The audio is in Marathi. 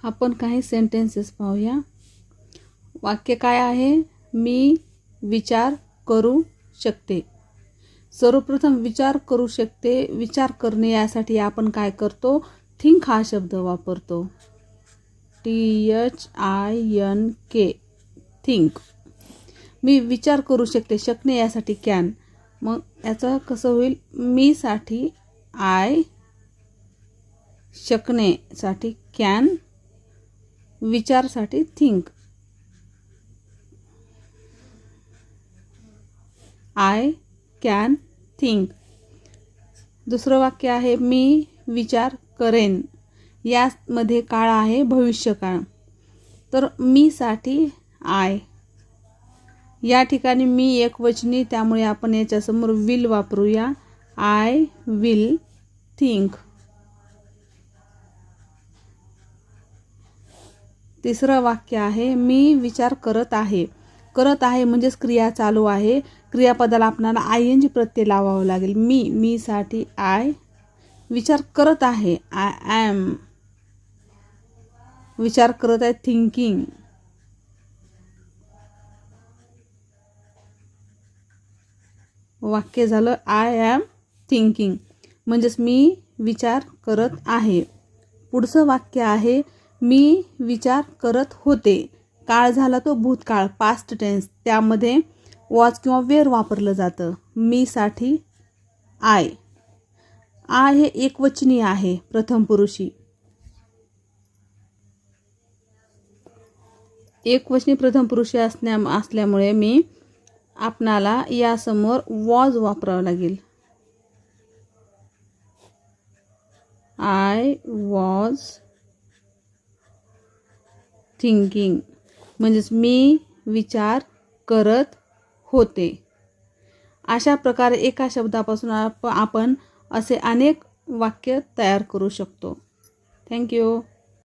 आपण काही सेंटेन्सेस पाहूया. वाक्य काय आहे? मी विचार करू शकते. सर्वप्रथम विचार करू शकते. विचार करणे यासाठी आपण काय करतो? थिंक हा शब्द वापरतो. THINK think. मी विचार करू शकते. शकणे यासाठी कॅन. मग याचं कसं होईल? मी साठी आय, शकणेसाठी कॅन, विचारसाठी थिंक. I can think. दुसरं वाक्य आहे मी विचार करेन. यामध्ये काळ आहे भविष्यकाळ. तर मी साठी आय. या ठिकाणी मी एकवचनी, त्यामुळे आपण याच्यासमोर विल वापरूया. I will think. तिसरं वाक्य आहे मी विचार करत आहे. करत आहे म्हणजेच क्रिया चालू आहे. क्रियापदाला आपल्याला ING प्रत्यय लावावा लागेल. मी साठी आय. विचार करत आहे आय ॲम. विचार करत आहे थिंकिंग. वाक्य झालं आय ॲम थिंकिंग, म्हणजेच मी विचार करत आहे. पुढचं वाक्य आहे मी विचार करत होते. काळ झाला तो भूतकाळ, पास्ट टेन्स. त्यामध्ये वॉज किंवा वेअर वापरलं जातं. मी साठी आय. आय हे एकवचनी आहे, प्रथम पुरुषी. एकवचनी प्रथम पुरुषी असल्यामुळे मी आपणाला यासमोर वॉज वापरावं लागेल. आय वॉज थिंकिंग, म्हणजेच मी विचार करत होते. अशा प्रकारे एका शब्दापासून आपण असे अनेक वाक्य तयार करू शकतो. थँक्यू.